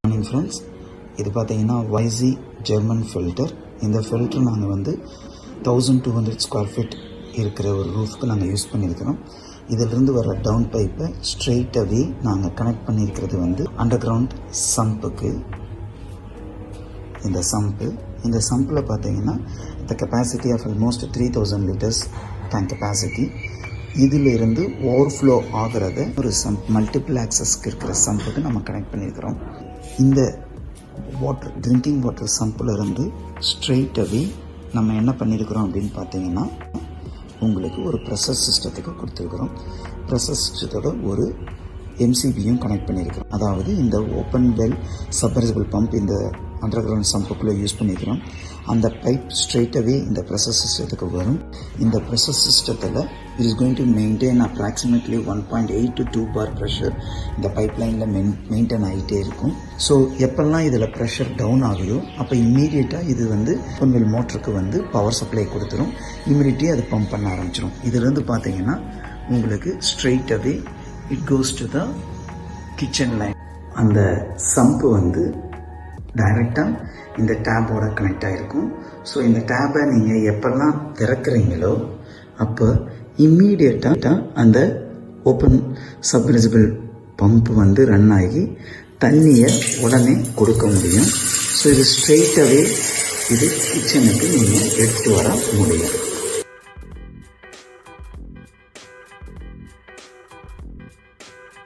Morning friends, இது பார்த்தீங்கன்னா YZ German filter. இந்த ஃபில்டர் நாங்கள் வந்து 1200 ஸ்கொயர் ஃபீட் இருக்கிற ஒரு ரூஃப்க்கு நாங்கள் யூஸ் பண்ணியிருக்கிறோம். இதிலிருந்து வர டவுன் பைப்பை ஸ்ட்ரெயிட்டாகவே நாங்கள் கனெக்ட் பண்ணியிருக்கிறது வந்து அண்டர் கிரவுண்ட் சம்புக்கு. இந்த சம்பில் பார்த்தீங்கன்னா the capacity of almost 3000 litres tank capacity. இதிலிருந்து ஓவர்ஃப்ளோ ஆகிறத ஒரு மல்டிபிள் ஆக்சஸ்க்கு இருக்கிற சம்புக்கு நம்ம கனெக்ட் பண்ணியிருக்கிறோம். இந்த ட்ரிங்கிங் வாட்டர் சம்பில் இருந்து ஸ்ட்ரெயிட்டாகவே நம்ம என்ன பண்ணியிருக்கிறோம் அப்படின்னு பார்த்தீங்கன்னா, உங்களுக்கு ஒரு ப்ரெஷர் சிஸ்டத்துக்கு கொடுத்துருக்குறோம். ப்ரெஷர் சிஸ்டத்தோட ஒரு MCBயும் கனெக்ட் பண்ணியிருக்கிறோம். அதாவது இந்த ஓப்பன் வெல் சப்மர்சிபிள் பம்ப் இந்த அண்டர் கிரவுண்ட் சம்புக்குள்ளே யூஸ் பண்ணிக்கிறோம். அந்த பைப் ஸ்ட்ரெயிட்டாகவே இந்த ப்ரெஷர் சிஸ்டத்துக்கு வரும். இந்த ப்ரெஷர் சிஸ்டத்தில் it is going to maintain approximately 1.8 to 2 bar pressure இந்த பைப் லைனில் மெயின்டைன் ஆகிட்டே இருக்கும். ஸோ எப்பெல்லாம் இதில் ப்ரெஷர் டவுன் ஆகுதோ அப்போ இம்மீடியட்டாக இது வந்து ஓப்பன் வெல் மோட்டருக்கு வந்து பவர் சப்ளை கொடுத்துரும். இம்மீடியட்டாக அது பம்ப் பண்ண ஆரம்பிச்சிடும். இதிலிருந்து பார்த்தீங்கன்னா உங்களுக்கு ஸ்ட்ரெயிட்டாகவே it goes to the kitchen line. அந்த சம்பு வந்து டைரெக்டாக இந்த டேப்போட கனெக்ட் ஆகிருக்கும். ஸோ இந்த டேப்பை நீங்கள் எப்பெல்லாம் திறக்கிறீங்களோ அப்போ இம்மீடியட்டாக அந்த ஓப்பன் சப்மர்சிபிள் பம்ப் வந்து ரன் ஆகி தண்ணியை உடனே கொடுக்க முடியும். ஸோ இது ஸ்ட்ரெயிட்டாகவே இது கிச்சனுக்கு நீங்கள் எடுத்துகிட்டு வர முடியும்.